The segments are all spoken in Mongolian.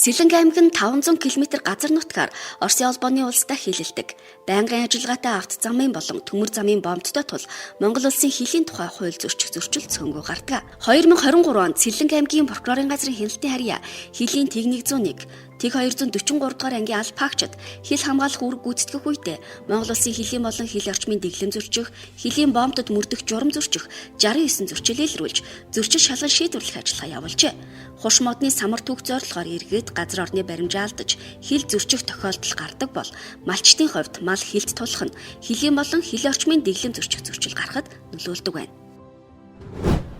Сэлэнг аймаг нь 500 км газар нутгаар Оросын холбооны улстай хэлэлдэг. Байнгын ажиллагаатай авто замын болон төмөр замын бомбдтой тул Монгол улсын хилийн тухай хууль зөрчих зөрчил цөөнгүй гардаг. 2023 онд Сэлэнг аймгийн прокурорын газрын хяналтын харьяа хилийн Тэг 101 Тэг 243 дугаар ангийн албаагчид хил хамгаалах үүрэг гүйцэтгэх үедээ Монгол улсын хилийн болон хил орчмын дэглэм зөрчих, хилийн бомбдод мөрдөх журам зөрчих 69 зөрчил илрүүлж, зөрчил шалгал шийдвэрлэх ажиллагаа явуулжээ. Хуш модны самар түүх зорилгоор эргээд газар орны баримжаа алдаж хил зөрчих тохиолдол гардаг бол малчдын хувьд мал хилд тулах нь хилийн болон хил орчмын дэглэм зөрчих зөрчил гарахад нөлөөлдөг байна.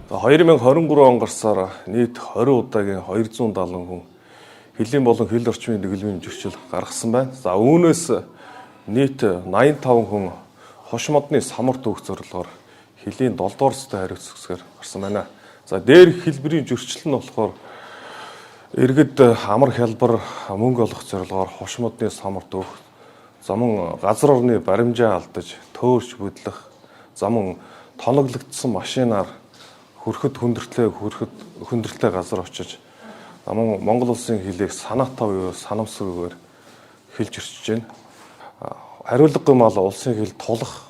2023 он гарсаар нийт 20 удаагийн 270 хүн хилийн болон хил орчмын дэглэмийн зөрчил гаргасан байна. За үүнээс нийт 85 хүн хош модны самар түүх зорилгоор хилийн 7 дугаар сүстэй хариуцлагаар гарсан байна. За дээр хэлбэрийн зөрчил нь болохоор иргэд амар хялбар мөнгө олох зорилгоор хош модны самар түүх, замун газар орны баримжаа алдаж төөрч бүдлэх, замун тоноглогдсон машинаар хүндрэлтэй газар очиж Монгол улсын хилийг санаатай буюу санамсаргүйгээр хэлж өрчөж байна. Хариулгагүй мал улсын хил тулах,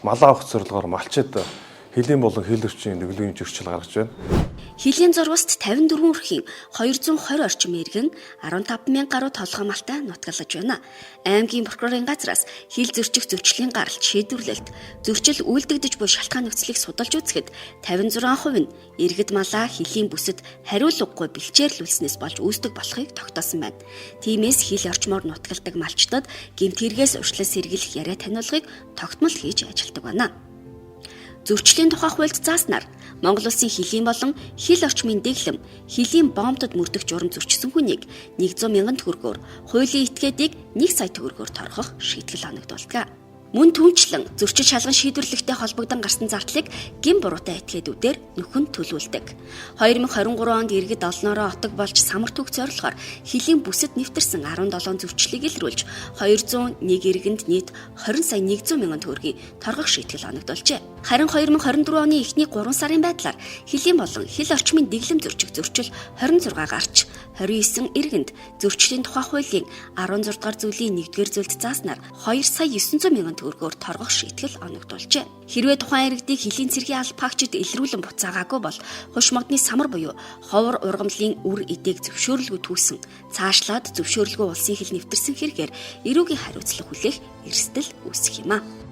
малаа авах зорилгоор малчид хилийн болон хил орчмын дэглэмийн зөрчил гаргаж байна. Хилийн зурваст 54 өрхийн 220 орчим иргэн 15,000 гаруй толгой малтай нутгалж байна. Аймгийн прокурорын газраас хил зөрчих зөрчлийн гаралт шийдвэрлэлт, зөрчил үйлдэгдэж буй шалтгаан нөхцөлийг судалж үзэхэд 56% нь иргэд малаа хилийн бүсэд хариулгагүй бэлчээрлүүлснээс болж үүсдэг болохыг тогтоосон байна. Тиймээс хил орчмоор нутгалдаг малчдад гэмт хэрэгээс урьдчилан сэргийлэх яриа таниулгыг тогтмол хийж ажилтдаг байна. Зөрчлийн тухай хуульд зааснаар Монгол улсын хилийн болон хил орчмын дэглэм, хилийн бомбдод мөрдөх журам зөрчсөн хүнийг 100,000 төгрөгөөр, хуулийн этгээдийг 1 сая төгрөгөөр торгох шийтгэл оногдуулдаг. Мөн түүнчлэн зөрчил шалган шийдвэрлэхтэй холбогдсон гарсан зардлыг гин буруутай этгээдүүдээр нөхөн төлөвлөдөг. 2023 онд иргэд олноороо отог болж самар түүх зорилгоор хилийн бүсэд нэвтэрсэн 17 зөрчлийг илрүүлж 201 иргэнд нийт 20 сая 100,000 төгрөгийн торгох шийтгэл оногдуулжээ. Харин 2024 оны эхний 3 сарын байдлаар хилийн болон хил орчмын дэглэм зөрчих зөрчил 26 гарч 29 иргэнд зөрчлийн тухай хуулийн 16 дугаар зүйлийн 1-р зүйлд зааснаар 2 сая 900,000 төгрөгөөр торгох шийтгэл оногдуулжээ. Хэрвээ тухайн иргэдийг хилийн цэргийн албаагчид илрүүлэн буцаагаагүй бол хуш модны самар буюу ховор ургамлын үр эдийг зөвшөөрлгүй түүсэн, цаашлаад зөвшөөрлгүй улсын хил нэвтэрсэн хэрэгээр эрүүгийн хариуцлага хүлээх эрсдэл үүсэх юм а.